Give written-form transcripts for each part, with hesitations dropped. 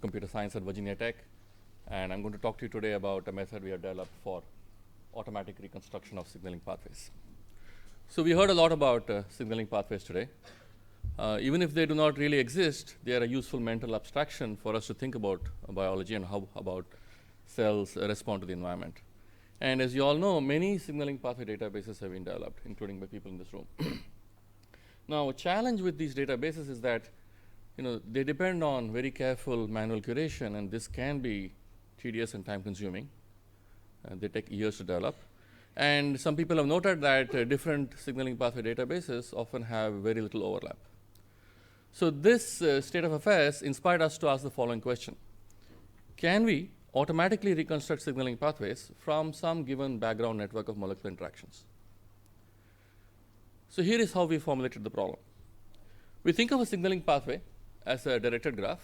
Computer Science at Virginia Tech, and I'm going to talk to you today about a method we have developed for automatic reconstruction of signaling pathways. So we heard a lot about signaling pathways today. Even if they do not really exist, they are a useful mental abstraction for us to think about biology and how about cells respond to the environment. And as you all know, many signaling pathway databases have been developed, including by people in this room. Now, a challenge with these databases is that they depend on very careful manual curation, and this can be tedious and time-consuming. They take years to develop. And some people have noted that different signaling pathway databases often have very little overlap. So this state of affairs inspired us to ask the following question. Can we automatically reconstruct signaling pathways from some given background network of molecular interactions? So here is how we formulated the problem. We think of a signaling pathway as a directed graph,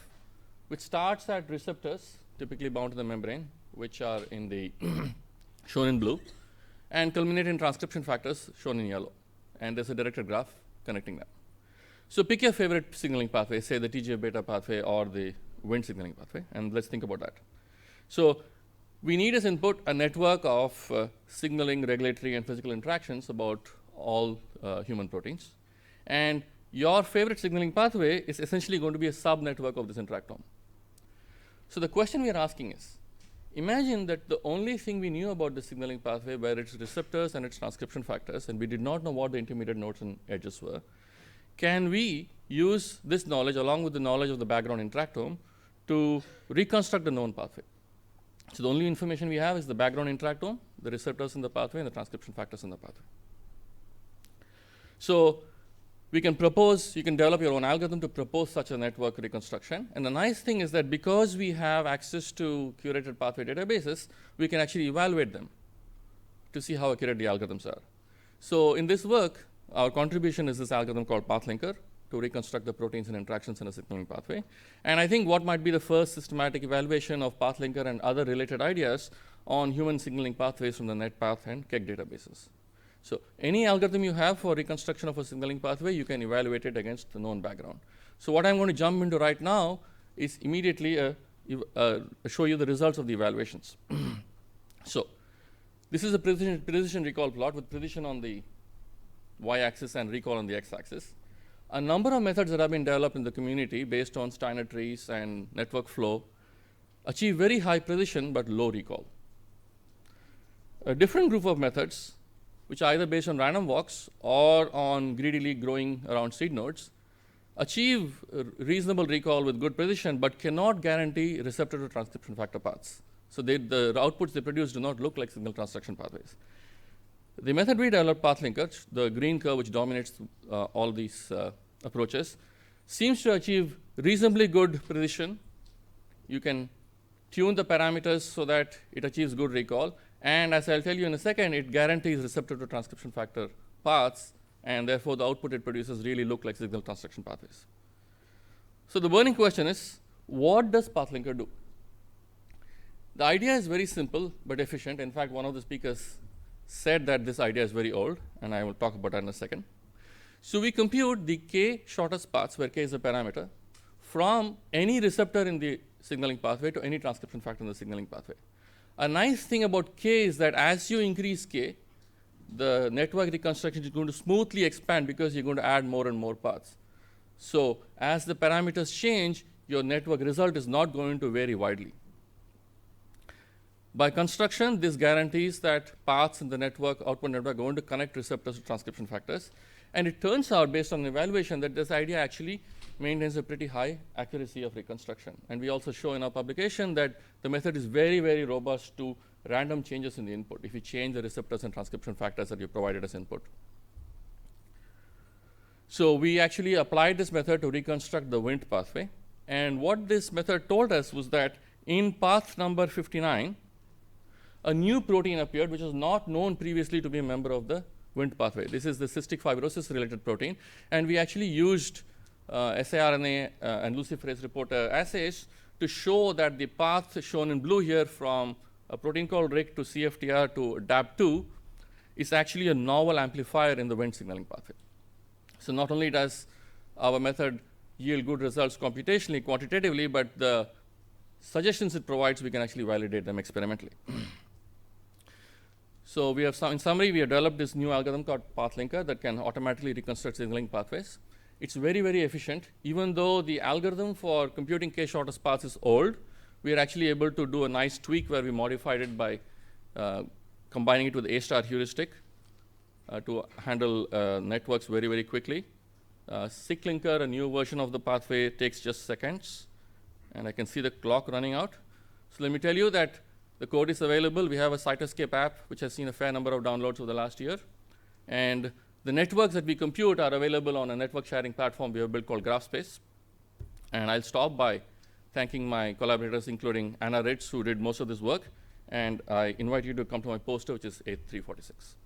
which starts at receptors typically bound to the membrane, which are in the shown in blue, and culminate in transcription factors shown in yellow. And there's a directed graph connecting them. So pick your favorite signaling pathway, say the TGF-beta pathway or the Wnt signaling pathway, and let's think about that. So we need as input a network of signaling, regulatory, and physical interactions about all human proteins. And your favorite signaling pathway is essentially going to be a sub-network of this interactome. So the question we are asking is, imagine that the only thing we knew about the signaling pathway were its receptors and its transcription factors, and we did not know what the intermediate nodes and edges were. Can we use this knowledge along with the knowledge of the background interactome to reconstruct the known pathway? So the only information we have is the background interactome, the receptors in the pathway, and the transcription factors in the pathway. So we can propose, you can develop your own algorithm to propose such a network reconstruction. And the nice thing is that because we have access to curated pathway databases, we can actually evaluate them to see how accurate the algorithms are. So in this work, our contribution is this algorithm called PathLinker to reconstruct the proteins and interactions in a signaling pathway. And I think what might be the first systematic evaluation of PathLinker and other related ideas on human signaling pathways from the NetPath and KEGG databases. So any algorithm you have for reconstruction of a signaling pathway, you can evaluate it against the known background. So what I'm going to jump into right now is immediately show you the results of the evaluations. So this is a precision recall plot with precision on the y-axis and recall on the x-axis. A number of methods that have been developed in the community based on Steiner trees and network flow achieve very high precision but low recall. A different group of methods, which are either based on random walks or on greedily growing around seed nodes, achieve reasonable recall with good precision but cannot guarantee receptor to transcription factor paths. So the outputs they produce do not look like signal transduction pathways. The method we developed, PathLinker, the green curve which dominates all these approaches, seems to achieve reasonably good precision. You can tune the parameters so that it achieves good recall. And as I'll tell you in a second, it guarantees receptor to transcription factor paths, and therefore the output it produces really look like signal transduction pathways. So the burning question is, what does PathLinker do? The idea is very simple but efficient. In fact, one of the speakers said that this idea is very old, and I will talk about that in a second. So we compute the k shortest paths, where k is a parameter, from any receptor in the signaling pathway to any transcription factor in the signaling pathway. A nice thing about k is that as you increase k, the network reconstruction is going to smoothly expand because you're going to add more and more paths. So as the parameters change, your network result is not going to vary widely. By construction, this guarantees that paths in the network, output network, are going to connect receptors to transcription factors. And it turns out, based on evaluation, that this idea actually maintains a pretty high accuracy of reconstruction. And we also show in our publication that the method is very, very robust to random changes in the input if you change the receptors and transcription factors that you provided as input. So we actually applied this method to reconstruct the Wnt pathway. And what this method told us was that in path number 59, a new protein appeared which was not known previously to be a member of the Wnt pathway. This is the cystic fibrosis related protein, and we actually used siRNA and luciferase reporter assays to show that the path shown in blue here from a protein called RIC to CFTR to DAP2 is actually a novel amplifier in the Wnt signaling pathway. So not only does our method yield good results computationally, quantitatively, but the suggestions it provides, we can actually validate them experimentally. So we have in summary, we have developed this new algorithm called PathLinker that can automatically reconstruct signaling pathways. It's very, very efficient. Even though the algorithm for computing k-shortest paths is old, we are actually able to do a nice tweak where we modified it by combining it with A-star heuristic to handle networks very, very quickly. SIGLinker, a new version of the pathway, takes just seconds. And I can see the clock running out. So let me tell you that the code is available. We have a Cytoscape app, which has seen a fair number of downloads over the last year. And the networks that we compute are available on a network sharing platform we have built called GraphSpace. And I'll stop by thanking my collaborators, including Anna Ritz, who did most of this work. And I invite you to come to my poster, which is A346.